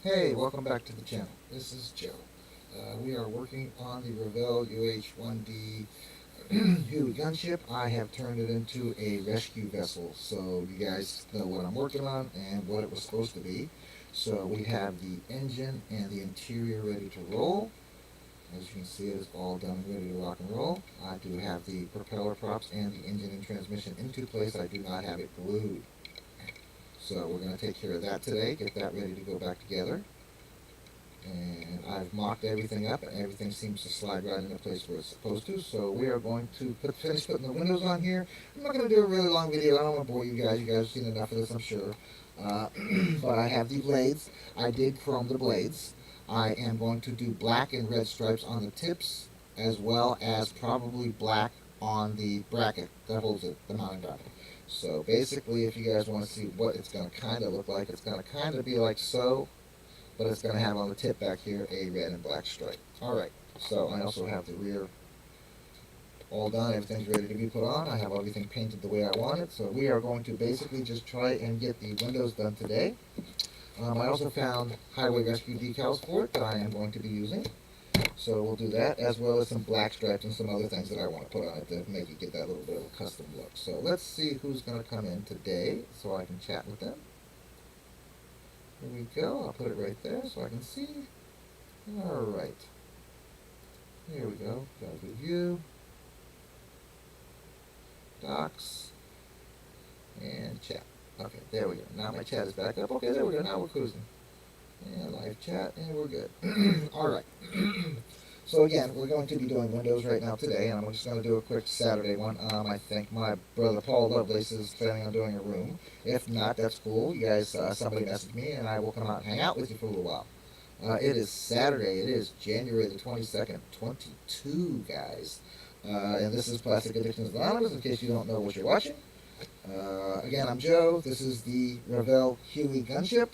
Hey, welcome back to the channel. This is Joe. We are working on the Revell UH-1D Huey gunship. I have turned it into a rescue vessel, so you guys know what I'm working on and what it was supposed to be. So we have the engine and the interior ready to roll. As you can see, it is all done and ready to rock and roll. I do have the propeller props and the engine and transmission into place. I do not have it glued. So we're going to take care of that today, get that ready to go back together. And I've mocked everything up and everything seems to slide right into place where it's supposed to. So we are going to finish putting the windows on here. I'm not going to do a really long video. I don't want to bore you guys. You guys have seen enough of this, I'm sure. Uh, but I have the blades. I did chrome the blades. I am going to do black and red stripes on the tips, as well as probably black on the bracket that holds it, the mounting bracket. So basically, if you guys want to see what it's going to kind of look like, it's going to kind of be like so, but it's going to have on the tip back here a red and black stripe. Alright, so I also have the rear all done. Everything's ready to be put on. I have everything painted the way I want it. So we are going to basically just try and get the windows done today. I also found highway rescue decals for it that I am going to be using. So we'll do that, as well as some black stripes and some other things that I want to put on it to make it get that little bit of a custom look. So let's see who's going to come in today so I can chat with them. Here we go. I'll put it right there so I can see. Alright. Here we go. Got a good view. Docs. And chat. Okay, there we go. Now my chat is back up. Okay, there we go. Now we're cruising. And live chat, and we're good. Alright. So again, we're going to be doing Windows right now today, and I'm just going to do a quick Saturday one. I think my brother Paul Lovelace is planning on doing a room. If not, that's cool. You guys, somebody message me, and I will come out and hang out with you for a little while. It is Saturday. It is January the 22nd, 22, guys. And this is Plastic Addictions Anonymous, in case you don't know what you're watching. Again, I'm Joe. This is the Revell Huey gunship.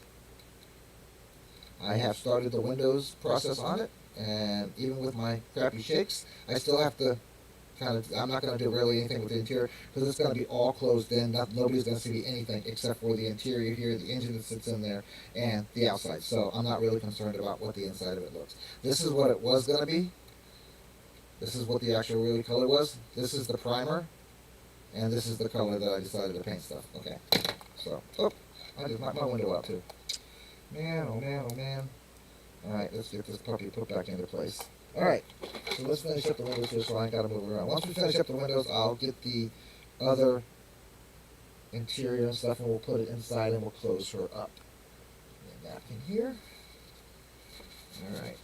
I have started the Windows process on it, and even with my crappy shakes, I still have to I'm not going to do really anything with the interior because it's going to be all closed in. Nobody's going to see anything except for the interior here, the engine that sits in there, and the outside. So I'm not really concerned about what the inside of it looks. This is what it was going to be. This is what the actual really color was. This is the primer, and this is the color that I decided to paint stuff. Okay, so, oh, I just knocked my window out too. Man, oh man, oh man. Alright, let's get this puppy put back into place. Alright, so let's finish up the windows here so I ain't got to move around. Once we finish up the windows, I'll get the other interior and stuff and we'll put it inside and we'll close her up. Get a napkin here. Alright.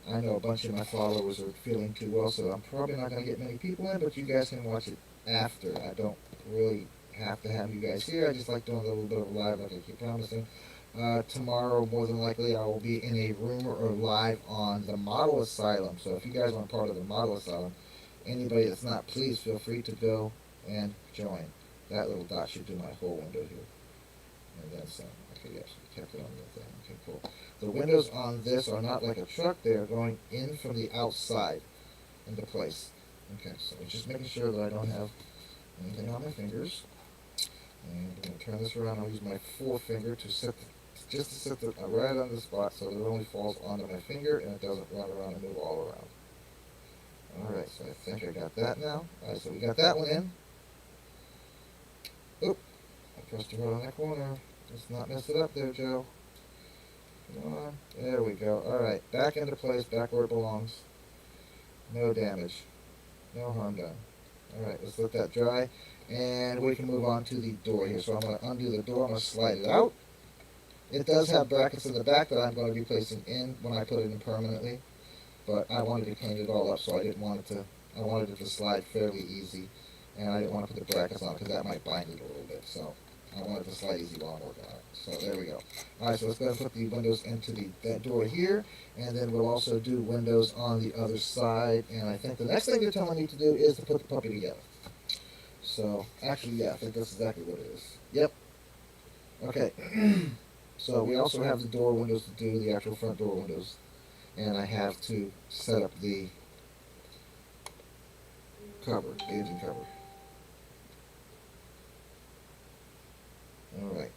I know a bunch of my followers are feeling too well, so I'm probably not going to get many people in, but you guys can watch it after. I don't really have to have you guys here. I just like doing a little bit of live like I keep promising. Tomorrow, more than likely, I will be in a room or live on the Model Asylum. So if you guys aren't part of the Model Asylum, anybody that's not, please feel free to go and join. That little dot should do my whole window here. And then some. Okay, yes, kept it on the thing. Okay, cool. The windows on this are not like a truck. They are going in from the outside into place. Okay, so just making sure that I don't have anything on my fingers. And I'm going to turn this around. I'll use my forefinger to set just to set it right on the spot so that it only falls onto my finger and it doesn't run around and move all around. Alright, so I think I got that now. Alright, so we got that one in. Oop, I pressed it right on that corner. Let's not mess it up there, Joe. Come on. There we go. Alright, back into place, back where it belongs. No damage. No harm done. Alright, let's let that dry. And we can move on to the door here. So I'm going to undo the door. I'm going to slide it out. It does have brackets in the back that I'm going to be placing in when I put it in permanently. But I wanted to paint it all up, so I wanted it to slide fairly easy. And I didn't want to put the brackets on because that might bind it a little bit. So I wanted to slide easy while I'm working on it. So there we go. Alright, so let's go ahead and put the windows into that door here. And then we'll also do windows on the other side. And I think the next thing they're telling me to do is to put the puppy together. So, actually, yeah, I think that's exactly what it is. Yep. Okay. So we also have the door windows to do, the actual front door windows. And I have to set up the cover, the engine cover. Alright.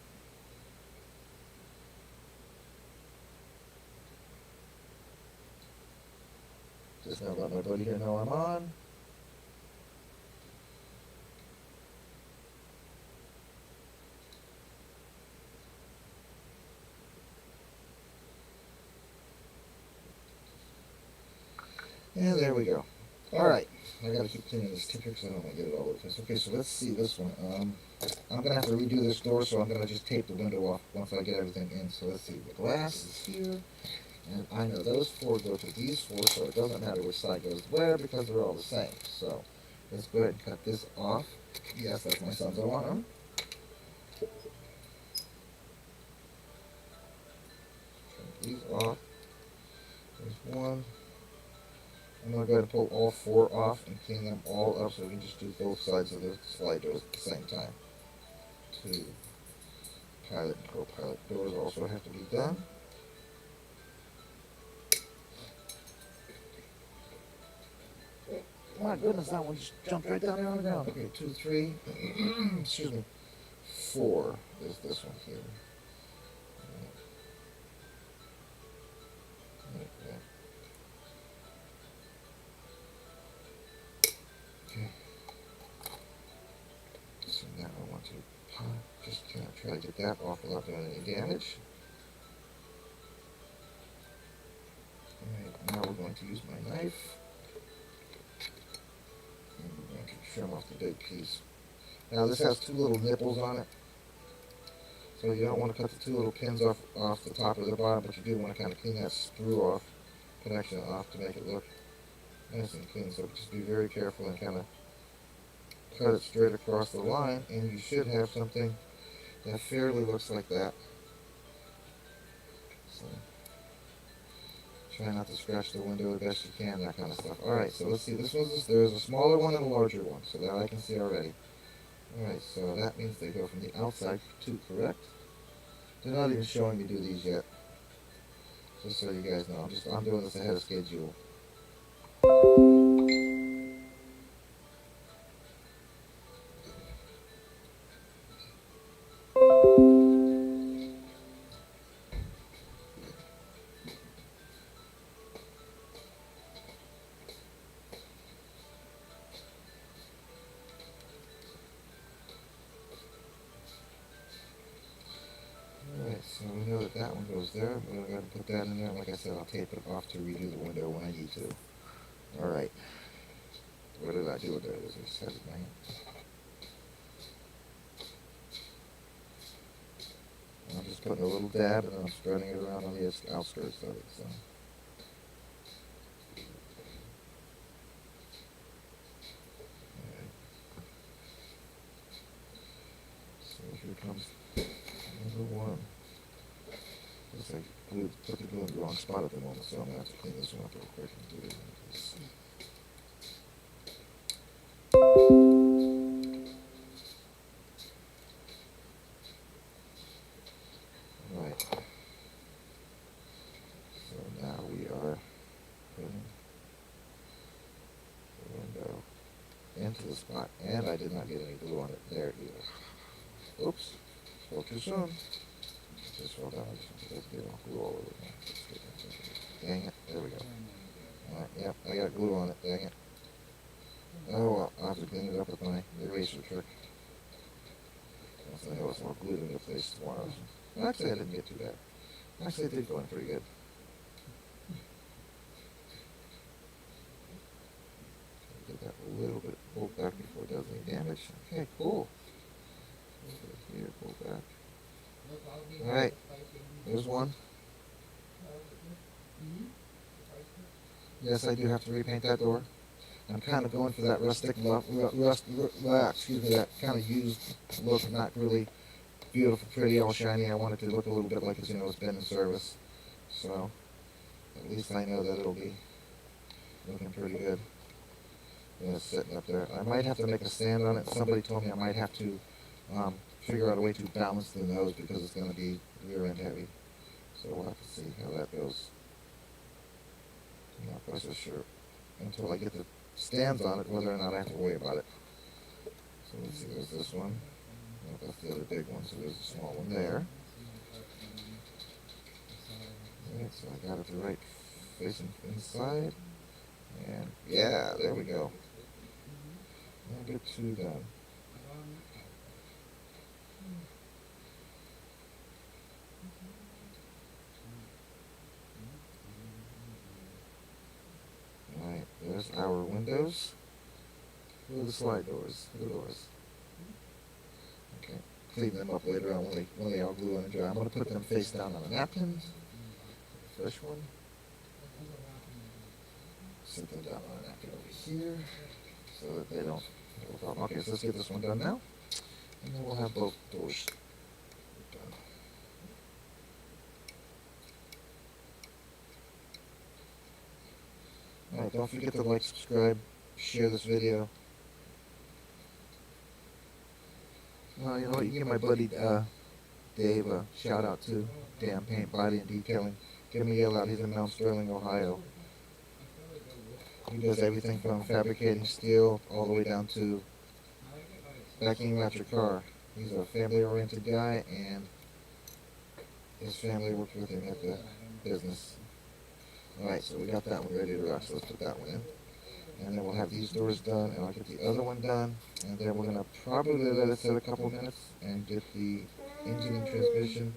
Just gonna let my buddy here know I'm on. And there we go. Alright, I gotta keep cleaning this tip here because I don't want to get it all over the place. Okay, so let's see this one. I'm gonna have to redo this door, so I'm gonna just tape the window off once I get everything in. So let's see, the glass is here, and I know those four go to these four, so it doesn't matter which side goes where because they're all the same. So let's go ahead and cut this off. Yes, that's my son's alarm. Turn these off. There's one. I'm going to go ahead and pull all four off and clean them all up so we can just do both sides of the slide doors at the same time. Two pilot and co-pilot doors also have to be done. My goodness, that one just jumped right down there on the ground. Okay, 2, 3, excuse me, 4 is this one here. Okay. So now I want to just try to get that off without doing any damage. Alright, now we're going to use my knife. And we're going to trim off the big piece. Now this has 2 little nipples on it. So you don't want to cut the 2 little pins off the top or the bottom, but you do want to kind of clean that screw off, connection off to make it look nice and clean. So just be very careful and kind of cut it straight across the line, and you should have something that fairly looks like that. So try not to scratch the window the best you can, that kind of stuff. Alright, so let's see, there's a smaller one and a larger one, so that I can see already. Alright, so that means they go from the outside to, correct? They're not even showing me do these yet. Just so you guys know, I'm doing this ahead of schedule. Alright, so we know that that one goes there. We're going to put that in there. Like I said, I'll tape it off to redo the window when I need to. Alright. What did I do with that? I just had it in my hand. I'm just putting a little dab and then I'm spreading it around on the outskirts of it. So. Alright. So here comes number one. Looks like I put the glue in the wrong spot at the moment, so I'm going to have to clean this one up real quick and do it. Right. So now we are putting the window into the spot, and I did not get any glue on it there either. Oops, spoke too soon. Just roll down. I just get glue all over it. Dang it, there we go. Alright, yep, I got glue on it, dang it. Oh well, I'll have to clean it up with my eraser trick. Once I know it's all glued into place tomorrow. Actually, I didn't get too bad. Actually, it did go in pretty good. Get that a little bit pulled back before it does any damage. Okay, cool. A little bit here, pull back. Alright, there's one. Yes, I do have to repaint that door. I'm kind of going for that rustic look, that kind of used look, not really beautiful, pretty, all shiny. I want it to look a little bit like it's, it's been in service. So, at least I know that it'll be looking pretty good. Yeah, it's sitting up there. I might have to make a stand on it. Somebody told me I might have to figure out a way to balance the nose because it's going to be rear end heavy. So we'll have to see how that goes. I'm not quite so sure until I get the stands on it whether or not I have to worry about it. So let's see, there's this one. Well, that's the other big one, so there's a small one there. Alright, so I got it the right facing inside. And yeah, there we go. Number 2 done. Alright, there's our windows. Who are the slide doors? The doors. Okay. Clean them up later on when they all glue and dry. I'm going to put them face down on a napkin. Fresh one. Set them down on a napkin over here so that they don't have a problem. Okay, so let's get this one done now. And then we'll have both doors done. Alright, don't forget to like, subscribe, share this video. You know what, you give my buddy Dave a shout out too. Damn Paint, Body, and Detailing. Give him a yell out, he's in Mount Sterling, Ohio. He does everything from fabricating steel all the way down to vacuuming out your car. He's a family-oriented guy, and his family worked with him at the business. Alright, so we got that one ready to rock, so let's put that one in. And then we'll have these doors done, and I'll get the other one done, and then we're going to probably let it sit a couple minutes and get the engine and transmission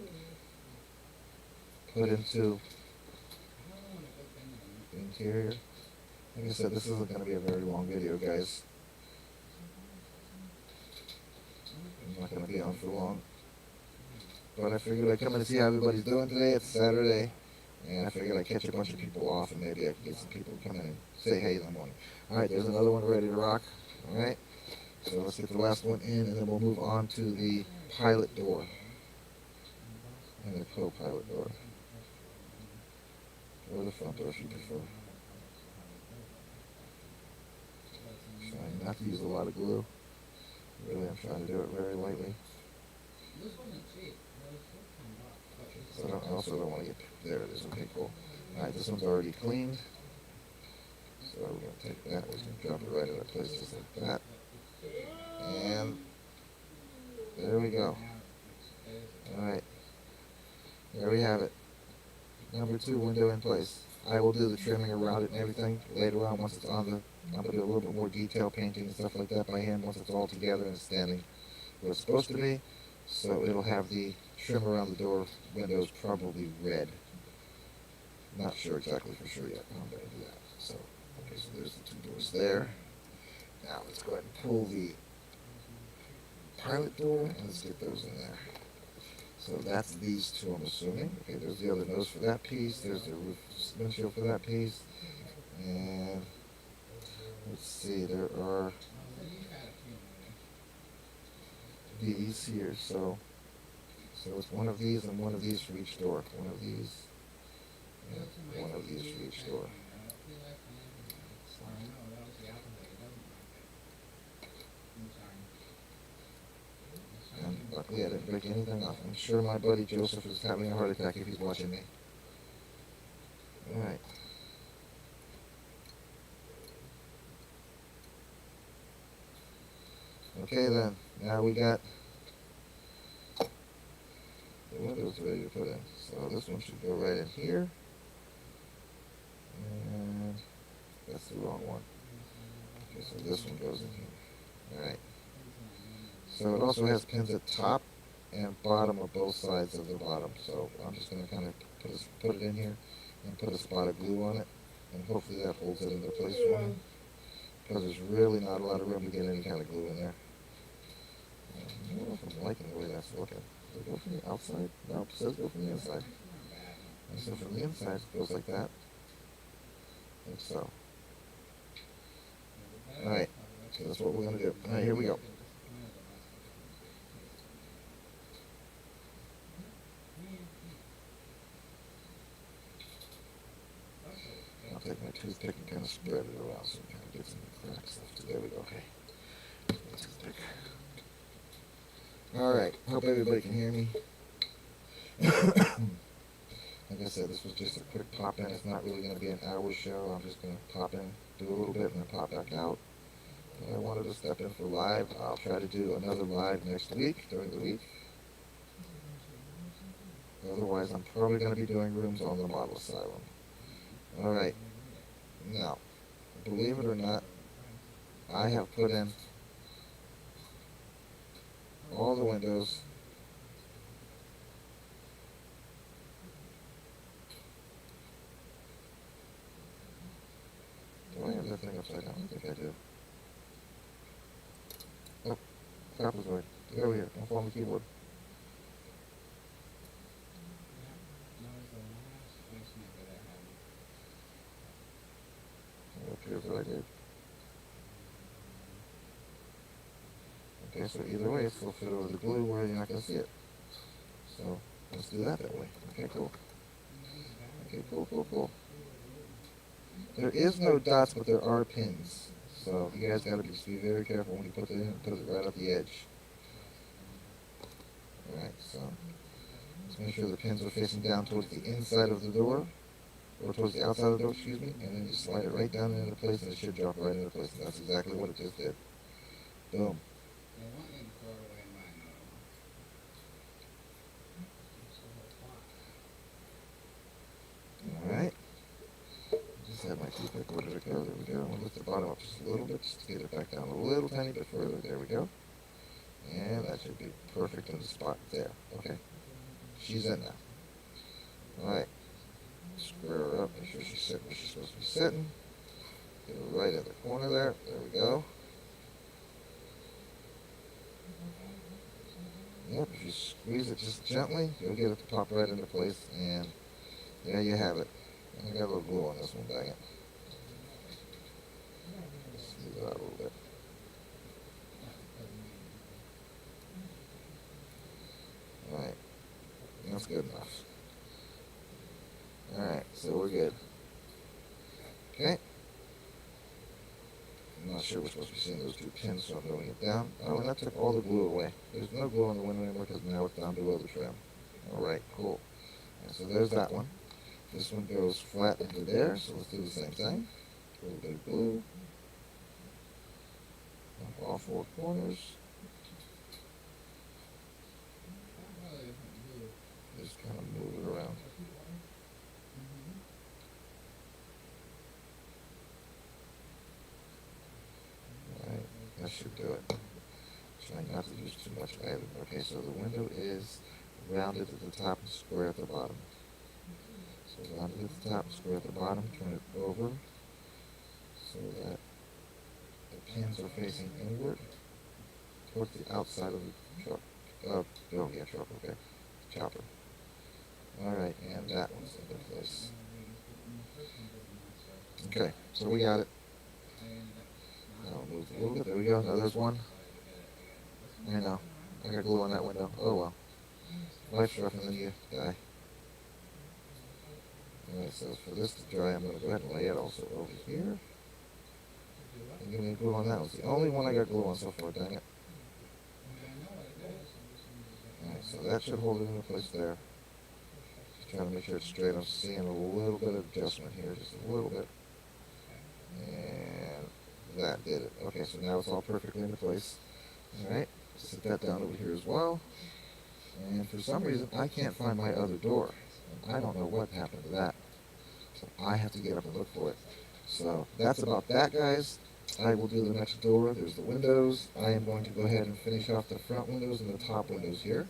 put into the interior. Like I said, this isn't going to be a very long video, guys. I'm not going to be on for long. But I figured I'd come in and see how everybody's doing today. It's Saturday. And I figured I'd catch a bunch of people off, and maybe I could get some people to come in and say hey in the morning. Alright, there's another one ready to rock. Alright, so let's get the last one in, and then we'll move on to the pilot door. And the co-pilot door. Or the front door if you prefer. Trying not to use a lot of glue. Really, I'm trying to do it very lightly. So I also don't want to get, there it is, okay, cool. Alright, this one's already cleaned. So we're going to take that, we're going to drop it right in place just like that. And there we go. Alright, there we have it. Number 2 window in place. I will do the trimming around it and everything later on once it's on the, I'm going to do a little bit more detail painting and stuff like that by hand once it's all together and standing where it's supposed to be. So it'll have the trim around the door windows probably red. Not sure exactly for sure yet, but I'm going to do that. So, okay, so there's the 2 doors there. Now let's go ahead and pull the pilot door and let's get those in there. So that's these 2, I'm assuming. Okay, there's the other nose for that piece. There's the roof windshield for that piece. And let's see, there are these here. So it's one of these and one of these for each door. One of these and one of these for each door. And luckily I didn't break anything off. I'm sure my buddy Joseph is having a heart attack if he's watching me. Alright. Okay then, now we got the windows ready to put in. So this one should go right in here. And that's the wrong one. Okay, so this one goes in here. Alright. So it also has pins at top and bottom of both sides of the bottom. So I'm just going to kind of put it in here and put a spot of glue on it. And hopefully that holds it into place for me. Because there's really not a lot of room to get any kind of glue in there. I don't know if I'm liking the way that's looking. Does it go from the outside? No, it says go from the inside. And so from the inside it goes like that. Like so. Alright, so that's what we're going to do. Alright, here we go. I'll take my toothpick and kind of spread it around so it kind of gets some cracks left. There we go, okay. Toothpick. Alright, hope everybody can hear me. Like I said, this was just a quick pop in. It's not really going to be an hour show. I'm just going to pop in, do a little bit, and then pop back out. But I wanted to step in for live. I'll try to do another live next week, during the week. Otherwise, I'm probably going to be doing rooms on the Model Asylum. Alright, now, believe it or not, I have put in all the windows. Do I have that thing upside down? I think I do. Oh, trapezoid. Get over here. Don't fall on the keyboard. It appears that I did. Okay, so either way, it's still fit over the glue where you're not going to see it. So let's do that way. Okay, cool. Okay, cool. There is no dots, but there are pins. So you guys got to be very careful when you put it in. Put it right at the edge. Alright, so let's make sure the pins are facing down towards the inside of the door, or towards the outside of the door, excuse me, and then you slide it right down into place, and it should drop right into place. And that's exactly what it just did. Boom. Alright. Just have my toothpick. Where did it go? There we go. I'm going to lift the bottom up just a little bit, just to get it back down a little tiny bit further. There we go. And that should be perfect in the spot there. Okay. She's in now. Alright. Square her up. Make sure she's sitting where she's supposed to be sitting. Get her right at the corner there. There we go. Yep, if you squeeze it just gently, you'll get it to pop right into place, and there you have it. And I got a little glue on this one, dang it. Smooth it out a little bit. Alright, that's good enough. Alright, so we're good. Okay. I'm not sure we're supposed to be seeing those two pins, so I'm moving it down. Oh, and that took all the glue away. There's no glue on the window anymore because now it's down below the trim. Alright, cool. And so there's that one. This one goes flat into there, so let's do the same thing. A little bit of glue. On all four corners. Just kind of move it around. Alright, that should do it. Trying not to use too much either. Okay, so the window is rounded at the top and square at the bottom. So rounded at the top, square at the bottom, turn it over so that the pins are facing inward towards the outside of the truck. Truck, okay. Chopper. Alright, and that one's in place. Okay, so we got it. Now we'll move a little bit. There we go. Now there's one. I know. I got glue on that window. Oh well. Life's rougher than you die. Alright, so for this to dry, I'm going to go ahead and lay it also over here. And give me glue on that one. It's the only one I got glue on so far, dang it. Alright, so that should hold it into place there. Just trying to make sure it's straight. I'm seeing a little bit of adjustment here, just a little bit. And that did it. Okay, so now it's all perfectly into place. Alright, set that down over here as well. And for some reason, I can't find my other door. I don't know what happened to that. So I have to get up and look for it. So that's about that, guys. I will do the next door. There's the windows. I am going to go ahead and finish off the front windows and the top windows here.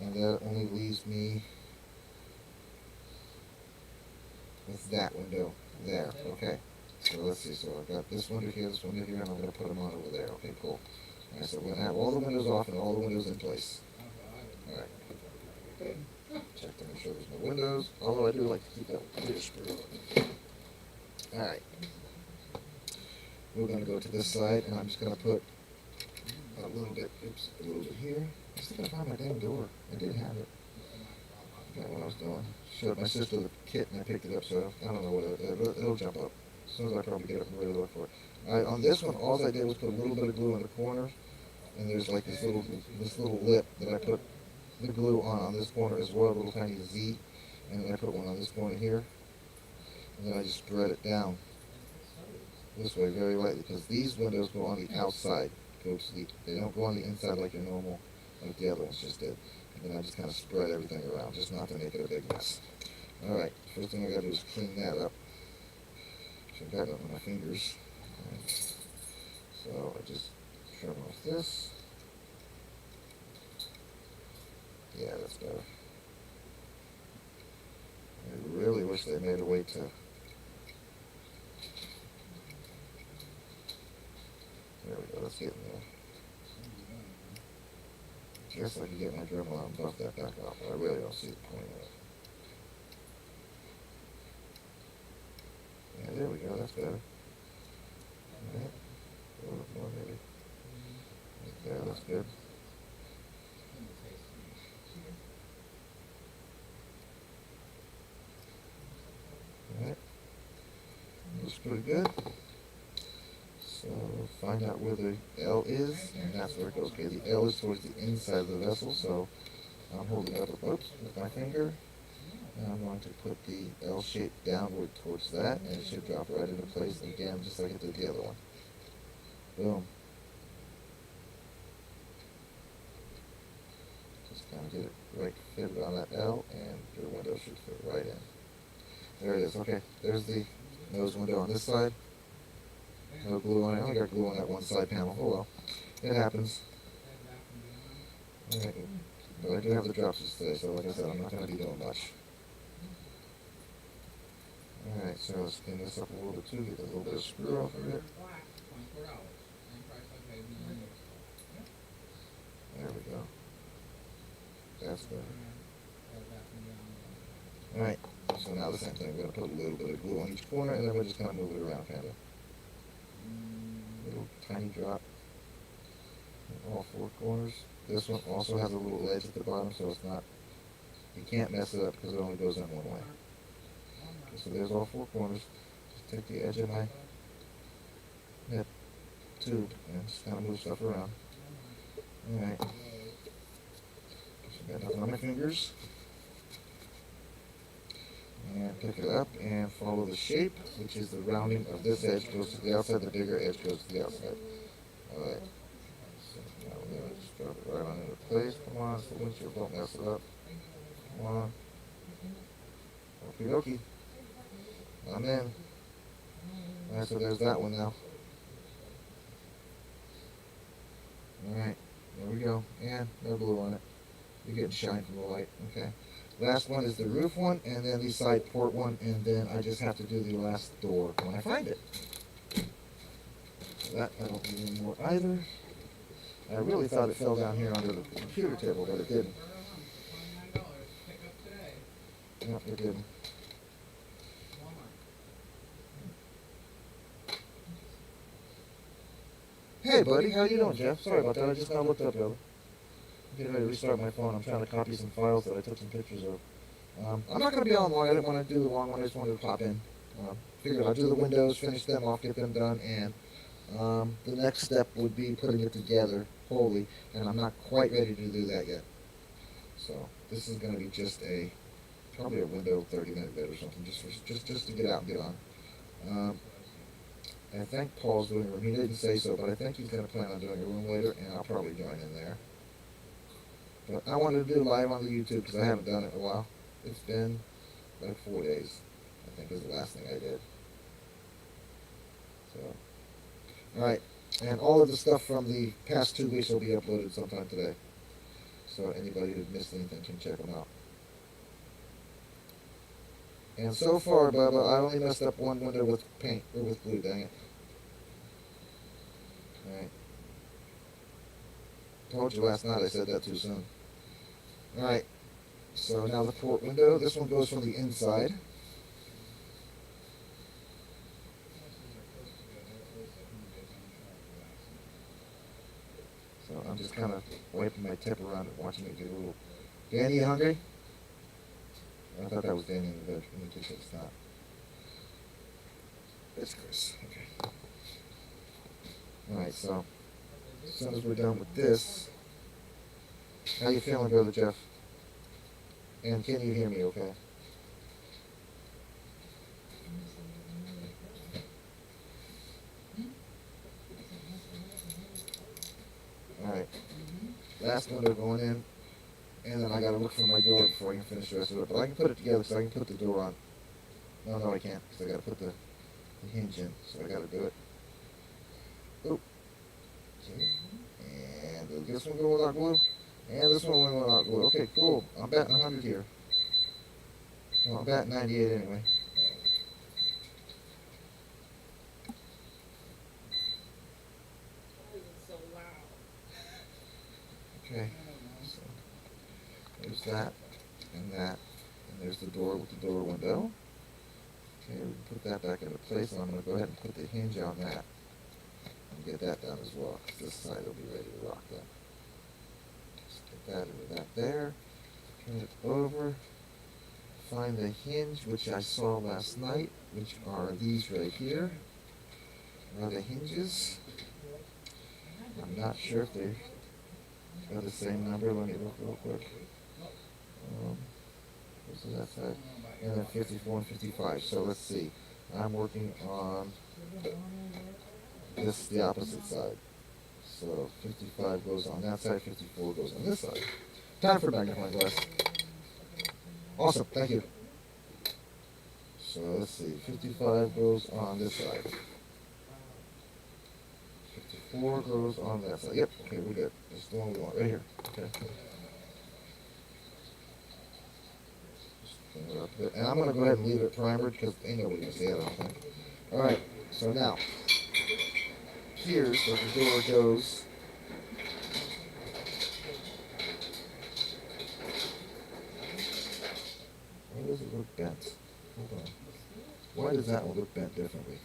And that only leaves me with that window there. Okay. So let's see. So I've got this window here, and I'm going to put them on over there. Okay, cool. Alright, so we're going to have all the windows off and all the windows in place. Alright. Check to make sure there's no windows. Although I do like to keep that clear screw on. Alright. We're going to go to this side, and I'm just going to put a little bit here. I still got to find my damn door. I did have it. I forgot what I was doing. Showed my sister the kit, and I picked it up, so I don't know what it'll jump up. As soon as I probably get up and really look for it. Alright, on this one, all I did was put a little bit of glue in the corner, and there's like this little lip that I put the glue on this corner as well, a little tiny Z, and then I put one on this corner here, and then I just spread it down this way very lightly, because these windows go on the outside, they don't go on the inside like your normal, like the other ones just did. And then I just kind of spread everything around, just not to make it a big mess. Alright, First thing I gotta do is clean that up. Check that up with my fingers. Right. So I just trim off this. Yeah, that's better. I really wish they made a way to. There we go, let's get in there. I guess I could get my Dremel out and buff that back off, but I really don't see the point of it. Yeah, there we go, that's better. Alright, a little bit more maybe. Right there, that's good. Alright, looks pretty good. So find out where the L is, and that's where it goes. Okay, the L is towards the inside of the vessel, so I'm holding up with my finger. And I'm going to put the L shape downward towards that, and it should drop right into place again, just like it did the other one. Boom. Just kind of get it right fitted on that L, and your window should fit right in. There it is. Okay, there's the nose window on this side. No glue on it. I only got glue on that one side panel. Oh well. It happens. Alright. But I do have the dropsticks today, so like I said, I'm not going to be doing much. Alright, so let's clean this up a little bit too, get a little bit of screw off of it. There we go. That's better. Alright, so now the same thing. We're going to put a little bit of glue on each corner, and then we're just going to move it around kind of. Little tiny drop in all four corners. This one also has a little ledge at the bottom, so it's not, you can't mess it up because it only goes in one way. Okay, so there's all four corners. Just take the edge of my nip tube and just kind of move stuff around. Alright. Got nothing on my fingers. And pick it up and follow the shape, which is the rounding of this edge goes to the outside, the bigger edge goes to the outside. Alright. So now we're going to just drop it right on into place. Come on, so the windshield don't mess it up. Come on. Okie dokie. I'm in. Alright, so there's that one now. Alright, there we go. And no glue on it. You're getting shine from the light. Okay. Last one is the roof one, and then the side port one, and then I just have to do the last door when I find it. So that I don't need anymore either. I really thought it fell down here under the computer table, but it didn't. Nope, it didn't. Hey buddy, how you doing, Jeff? Sorry about that, I just now looked up, brother. I'm getting ready to restart my phone. I'm trying to copy some files that I took some pictures of. I'm not going to be on long. I didn't want to do the long one. I just wanted to pop in. Figured I'll do the windows, finish them off, get them done, and the next step would be putting it together wholly, and I'm not quite ready to do that yet. So this is going to be just probably a window 30-minute vid or something, just to get out and get on. I think Paul's doing a room. He didn't say so, but I think he's going to plan on doing a room later, and I'll probably join in there. But I wanted to do live on the YouTube because I haven't done it in a while. It's been like 4 days, I think is the last thing I did. So, alright. And all of the stuff from the past 2 weeks will be uploaded sometime today. So anybody who missed anything can check them out. And so far, Bubba, I only messed up one window with paint, or with glue, dang it. Alright. Told you last night I said that too soon. Alright, so now the port window. This one goes from the inside. So I'm just kind of wiping my tip around and watching it get a little... Danny, you hungry? I thought that was Danny in the kitchen. It's not. It's Chris. Okay. Alright, so as soon as we're done with this... How you feeling, Brother Jeff? And can you hear me okay? Alright. Last window going in. And then I gotta look for my door before I can finish the rest of it. But I can put it together so I can put the door on Oh, no, I can't, because I got to put the hinge in, so I got to do it. Oh, okay. And this one go without glue, and this one went without glue. Okay, cool. I'm batting 100 here. Well, I'm batting 98 anyway. Okay, so there's that, and there's the door with the door window. Okay, we can put that back into place, and I'm going to go ahead and put the hinge on that, and get that done as well, because this side will be ready to rock then. Just get that into that there, turn it over, find the hinge, which I saw last night, which are these right here, are the hinges. I'm not sure if they got the same number. Let me look real quick. What's that side? And then 54 and 55. So let's see. I'm working on this, the opposite side. So 55 goes on that side, 54 goes on this side. Time for magnifying glass. Awesome, thank you. So let's see. 55 goes on this side. 54 goes on that side. Yep, okay, we're good. That's the one we want right here. Okay. And I'm going to go ahead and leave it primered because ain't nobody going to see it, I don't think. Alright, so now, here's where the door goes. Why does it look bent? Hold on. Why does that one look bent differently?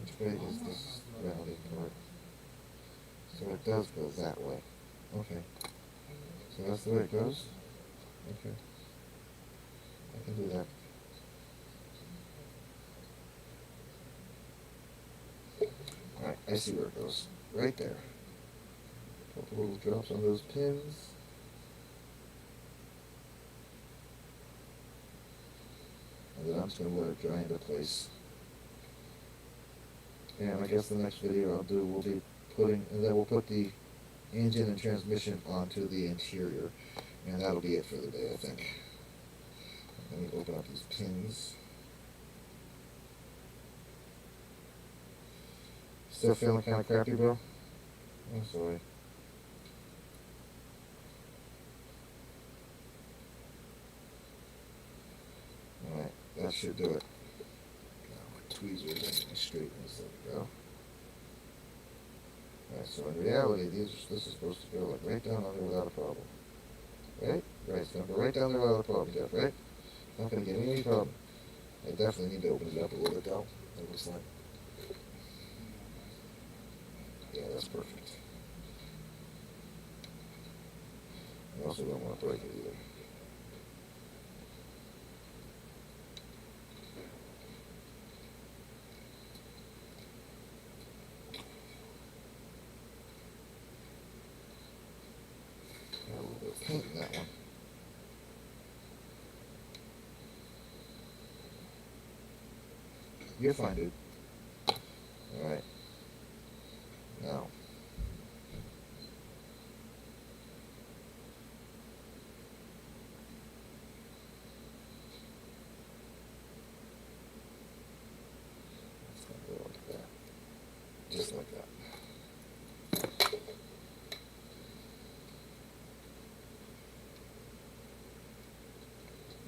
Which way is this rounding part? So it does go that way. Okay. So that's the way it goes? Okay. I can do that. Alright, I see where it goes. Right there. A couple little drops on those pins. And then I'm just going to let it dry into place. And I guess the next video I'll do will be putting, and then we'll put the engine and transmission onto the interior. And that'll be it for the day, I think. Let me open up these pins. Still feeling kind of crappy, bro? I'm sorry. Alright, that should do it. Now my tweezers and my straighteners, there we go. Alright, so in reality, this is supposed to go like right down under without a problem. Right? Right, it's going to go right down there without a problem, Jeff, right? Not going to give me any problem. I definitely need to open it up a little bit, though. It looks like. Yeah, that's perfect. I also don't want to break it either. Got a little bit of paint in that one. You're fine, dude. Alright. Now. It's going to go like that. Just like that.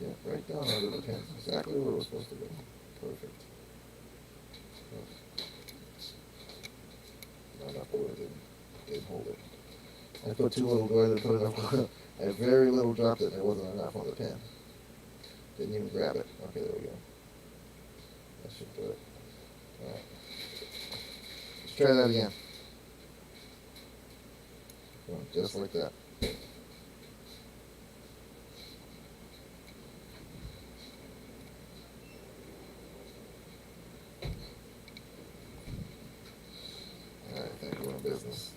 Yeah, right down under the pin. Exactly where it was supposed to go. Perfect. Not enough glue, didn't hold it. I put too little glue, I put enough glue. I had very little dropped it, and there wasn't enough on the pin. Didn't even grab it. Okay, there we go. That should do it. Alright. Let's try that again. Just like that. Alright, I think we're in business.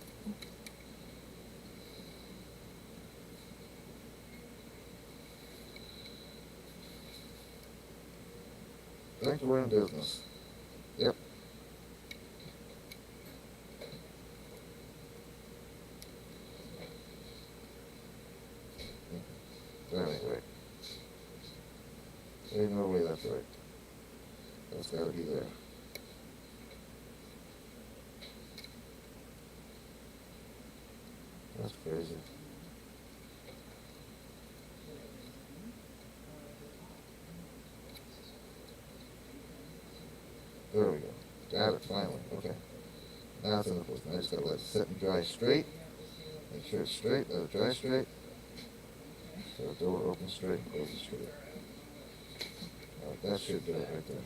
I think we're in business. Yep. right. That's got to be there. That's crazy. There we go. Got it, finally. Okay. Now it's in the place. I just gotta let it sit and dry straight. Make sure it's straight, let it dry straight. So the door opens straight and closes straight. Alright, that should do it right there.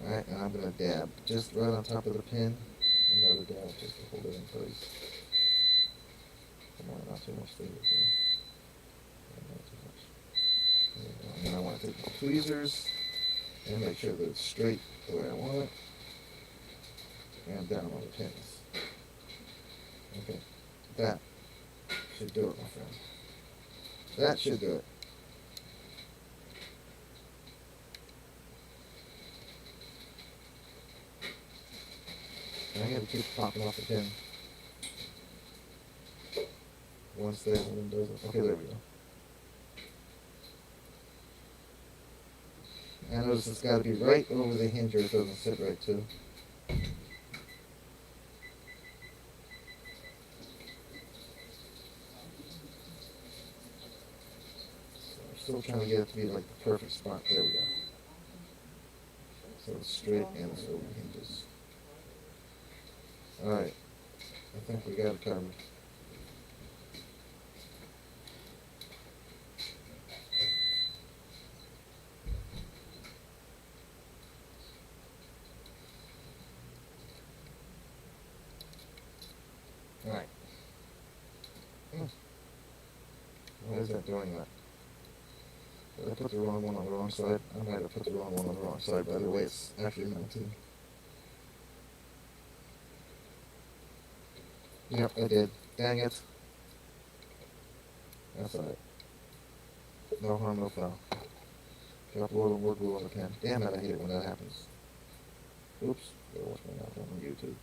Alright, and I'm gonna dab just right on top of the pin. Another dab just to hold it in place. Come on, not too much there, though. Not too much. And then I want to take the tweezers and make sure that it's straight the way I want it. And down on the pins. Okay, that should do it, my friend. That should do it. And I gotta keep popping off the pin. One stays and one doesn't. Okay, there we go. I notice it's got to be right over the hinge or it doesn't sit right too. So I'm still trying to get it to be like the perfect spot. There we go. So it's straight and it's over the hinges. Alright. I think we got it covered. Alright. Why is that doing that? Did I put the wrong one on the wrong side? I might have put the wrong one on the wrong side, by the way it's actually mounted. Yep, I did. Dang it. That's alright. No harm, no foul. Drop a little more glue on the pen. Damn it, I hate it when that happens. Oops. Gotta watch my mouth on YouTube.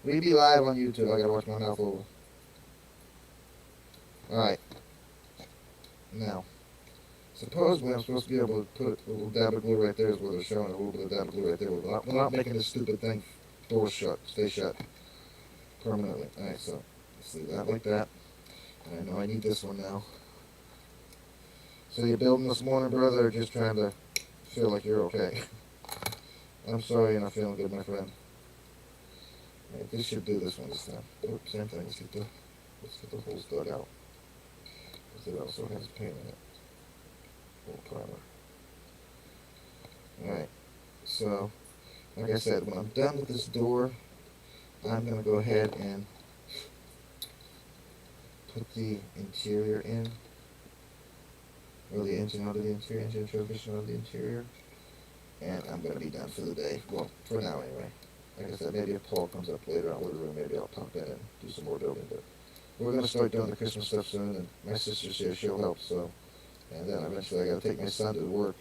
We be live on YouTube. I gotta watch my mouth over. Alright. Now, supposedly I'm supposed to be able to put a little dab of glue right there is where they're showing a little bit of dab of glue right there. We're not making this stupid thing door shut, stay shut permanently. Alright, so let's do that like that. I know I need this one now. So you're building this morning, brother, or just trying to feel like you're okay? I'm sorry you're not feeling good, my friend. Right, this should do this one this time. Oops, same thing. Let's get the holes dug out. Because it also has paint in it. A little primer. Alright, so, like I said, when I'm done with this door, I'm going to go ahead and put the interior in. Or the engine out of the interior, engine transmission out of the interior. And I'm going to be done for the day. Well, for now anyway. Like I said, maybe if Paul comes up later on with the room, maybe I'll pop in and do some more building. But we're going to start doing the Christmas stuff soon, and my sister's here, she'll help. So, and then eventually I got to take my son to work,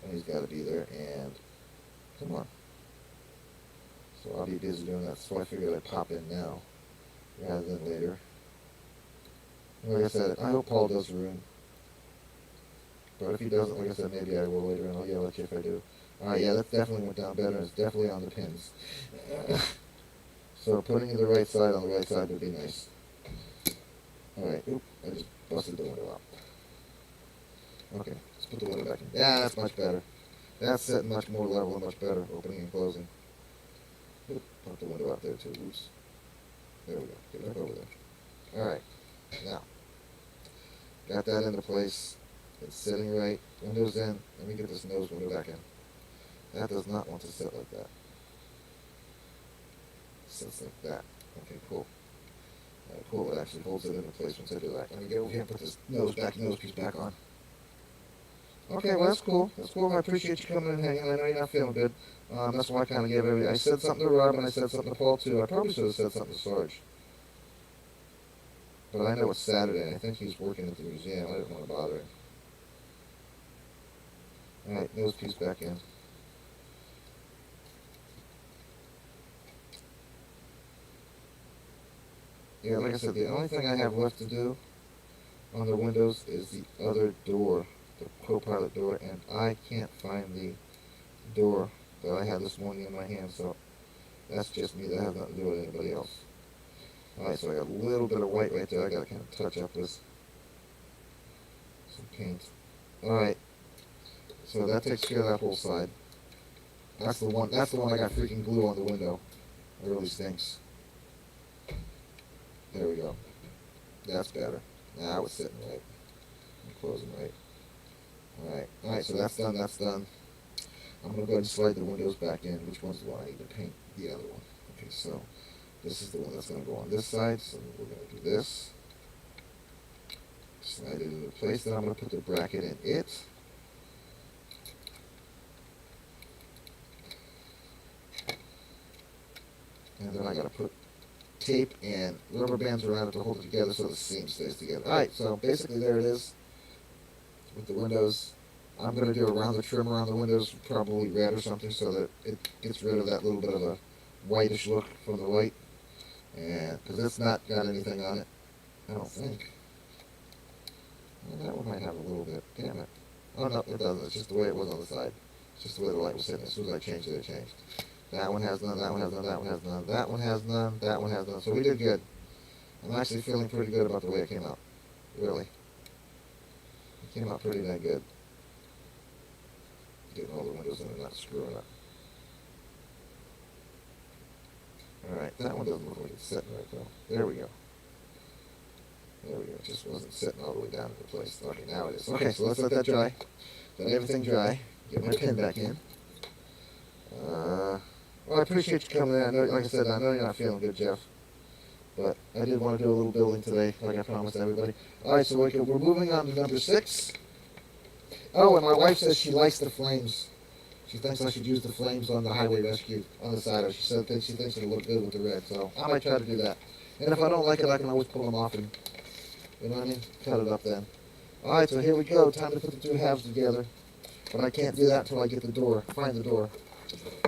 and he's got to be there. And come on. So I'll be busy doing that. So I figured I'd pop in now rather than later. Like I said, I hope Paul does the room. But if he doesn't, like I said, maybe I will later, and I'll yell at you if I do. Alright, yeah, that definitely went down better, and it's definitely on the pins. So putting it the right side on the right side would be nice. Alright, oop, I just busted the window out. Okay, let's put the window back in. Yeah, that's much better. That's sitting much more level and much better, opening and closing. Oop, put the window out there too, oops. There we go, get back over there. Alright, now, got that into place. It's sitting right, windows in. Let me get this nose window back in. That does not want to sit like that. It sits like that. Okay, cool. Cool, it actually holds it into place once I do that. Let me get over here and put this nose piece back on. Okay, well that's cool. That's cool. I appreciate you coming and hanging. I know you're not feeling good. That's why I kind of gave everything. I said something to Rob and I said something to Paul too. I probably should have said something to Sarge. But I know it's Saturday. I think he's working at the museum. I didn't want to bother him. Alright, nose piece back in. yeah, like I said, the only thing I have left to do on the windows is the other door, the co-pilot door, and I can't find the door that I had this morning in my hand, so that's just me. That has nothing to do with anybody else. Alright, so I got a little bit of white right there. I gotta kind of touch up with some paint. Alright, so that takes care of that whole side. That's the one I got freaking glue on the window. It really stinks. There we go. That's better. Now it's sitting right. I'm closing right. Alright, so that's done. I'm going to go ahead and slide the windows back in. Which one's the one I need to paint? The other one. Okay, so this is the one that's going to go on this side. So we're going to do this. Slide it into place. Then I'm going to put the bracket in it. And then I got to put tape and rubber bands around it to hold it together so the seam stays together. Alright, so basically there it is with the windows. I'm going to do a round of trim around the windows, probably red or something, so that it gets rid of that little bit of a whitish look from the light. And because it's not got anything on it, I don't think. Well, that one might have a little bit. Damn it. Oh no, it doesn't. It's just the way it was on the side. It's just the way the light was sitting. As soon as I changed it, it changed. That one has none, that one has none, that one has none, that one has none, that one has none. So we did good. I'm actually feeling pretty good about the way it came out. Really. It came out pretty dang good. Getting all the windows in and not screwing up. Alright, that one doesn't look like it's sitting right though. There we go. There we go. It just wasn't sitting all the way down into place. Okay, now it is. Okay, so let's let that dry. Let everything dry. Get my pin back in. Well, I appreciate you coming in. I know, like I said, I know you're not feeling good, Jeff. But I did want to do a little building today, like I promised everybody. Alright, so we're moving on to number 6. Oh, and my wife says she likes the flames. She thinks I should use the flames on the highway rescue on the side of it. She said that she thinks it'll look good with the red, so I might try to do that. And if I don't like it, I can always pull them off and, you know what I mean, cut it up then. Alright, so here we go. Time to put the two halves together. But I can't do that until I get the door, find the door.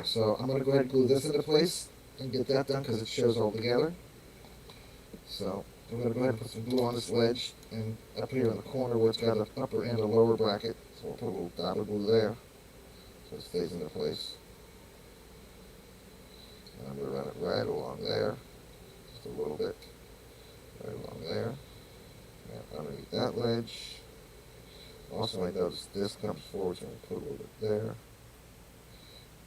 So I'm going to go ahead and glue this into place and get that done because it shows all together. So I'm going to go ahead and put some glue on this ledge and up here in the corner where it's got an upper and a lower bracket. So we'll put a little dot of glue there so it stays into place. And I'm going to run it right along there, just a little bit, right along there, and underneath that ledge. Also, I noticed this comes forward, so I'm going to put a little bit there.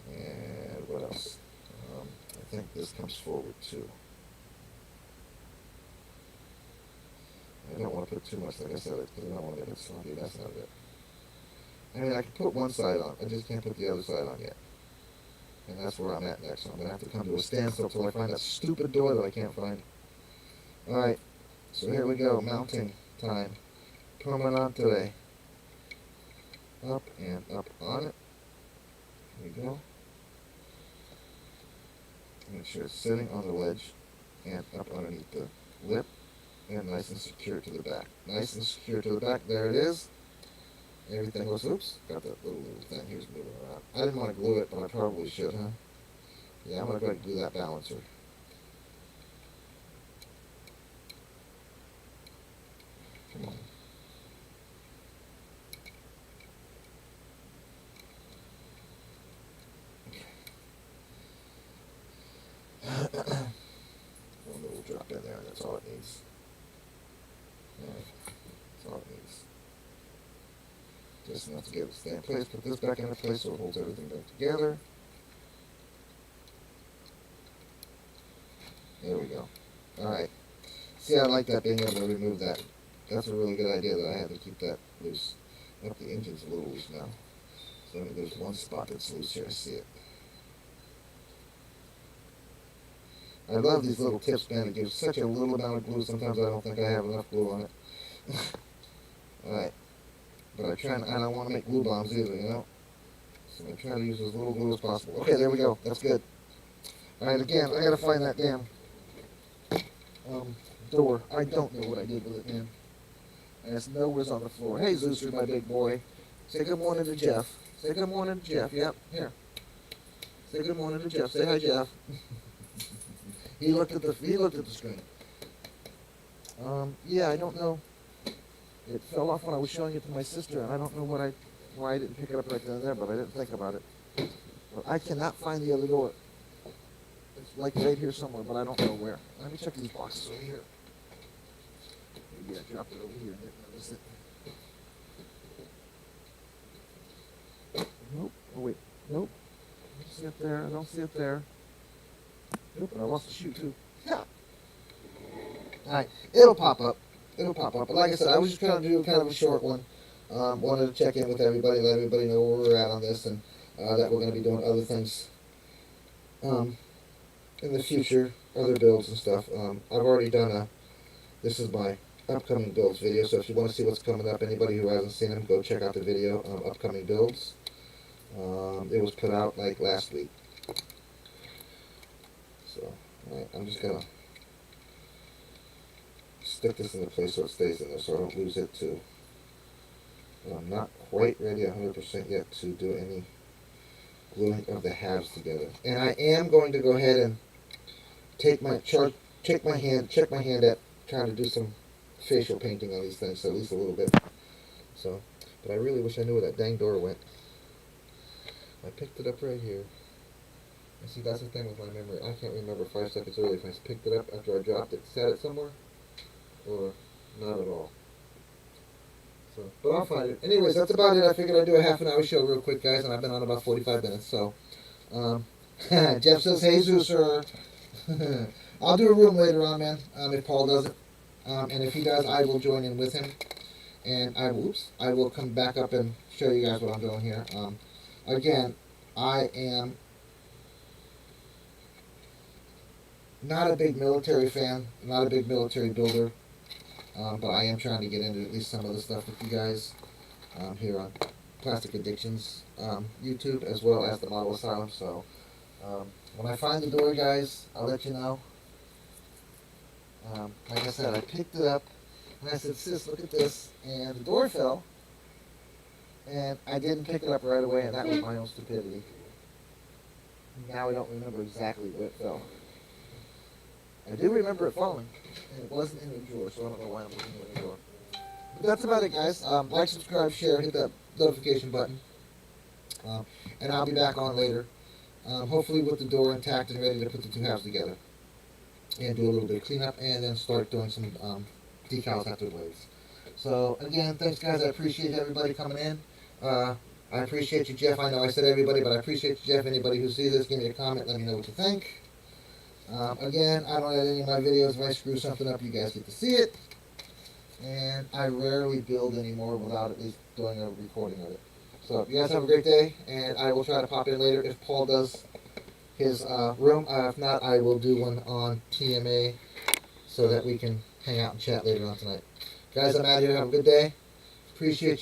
And what else? I think this comes forward too. I don't want to put too much, like I said, because I don't want to get it sloppy. That's not it. I mean, I can put one side on. I just can't put the other side on yet. And that's where I'm at next. So I'm going to have to come to a standstill until I find that stupid door that I can't find. Alright, so here we go. Mounting time. Permanente. Up and up on it. Here we go. Make sure it's sitting on the ledge and up underneath the lip and nice and secure to the back. Nice and secure to the back. There it is. Everything was, oops, got that little thing here's moving around. I didn't want to glue it, but I probably should, huh? Yeah, I'm going to go ahead and glue that balancer. Come on. One little drop in there, and that's all it needs. Yeah, that's all it needs. Just enough to get it to stay in place. Put this back into place so it holds everything back together. There we go. Alright. See, I like that, being able to remove that. That's a really good idea that I had to keep that loose. Yep, the engine's a little loose now. So there's one spot that's loose here. I see it. I love these little tips, man. It gives such a little amount of glue. Sometimes I don't think I have enough glue on it. Alright. But I don't want to make glue bombs either, you know? So I try to use as little glue as possible. Okay, there we go. That's good. Alright, again, I gotta find that damn door. I don't know what I did with it, man. And it's nowhere's on the floor. Hey, Zooster, my big boy. Say good morning to Jeff. Say good morning to Jeff. Yep, here. Say good morning to Jeff. Say hi, Jeff. He looked at the screen. Yeah, I don't know. It fell off when I was showing it to my sister, and I don't know why I didn't pick it up right then and there, but I didn't think about it. But I cannot find the other door. It's like right here somewhere, but I don't know where. Let me check these boxes over here. Maybe I dropped it over here and didn't notice it. Nope. Oh wait. Nope. I don't see it there. I don't see it there. Nope. And I lost the shoe too. Yeah. Alright. It'll pop up. It'll pop up. But like I said, I was just trying to do kind of a short one. Wanted to check in with everybody, let everybody know where we're at on this, and that we're going to be doing other things in the future, other builds and stuff. I've already done this is my upcoming builds video, so if you want to see what's coming up, anybody who hasn't seen them, go check out the video of upcoming builds. It was put out like last week. So, alright, I'm just going to stick this in the place so it stays in there so I don't lose it too. I'm not quite ready 100% yet to do any gluing of the halves together. And I am going to go ahead and check my hand at trying to do some facial painting on these things, so at least a little bit. So, but I really wish I knew where that dang door went. I picked it up right here. And see, that's the thing with my memory. I can't remember 5 seconds early if I picked it up after I dropped it, sat it somewhere, or not at all. So, but I'll find it. Anyways, that's about it. I figured I'd do a half-an-hour show real quick, guys, and I've been on about 45 minutes. So, Jeff says, "Hey, sir." I'll do a room later on, man, if Paul does it. And if he does, I will join in with him. And I will come back up and show you guys what I'm doing here. Again, I am not a big military fan, not a big military builder. But I am trying to get into at least some of the stuff with you guys here on Plastic Addictions YouTube, as well as the Model Asylum. So when I find the door, guys, I'll let you know. Like I said, I picked it up, and I said, "Sis, look at this," and the door fell, and I didn't pick it up right away, and that was my own stupidity. Now I don't remember exactly where it fell. I do remember it falling, and it wasn't in the drawer, so I don't know why I'm looking in the drawer. But that's about it, guys. Like, subscribe, share, hit that notification button, and I'll be back on later, hopefully with the door intact and ready to put the two halves together, and do a little bit of cleanup, and then start doing some decals after the blades. So, again, thanks, guys. I appreciate everybody coming in. I appreciate you, Jeff. I know I said everybody, but I appreciate you, Jeff. Anybody who sees this, give me a comment, let me know what you think. Again, I don't edit any of my videos. If I screw something up, you guys get to see it. And I rarely build anymore without at least doing a recording of it. So, you guys have a great day, and I will try to pop in later if Paul does his room. If not, I will do one on TMA so that we can hang out and chat later on tonight. Guys, I'm out of here. Have a good day. Appreciate you.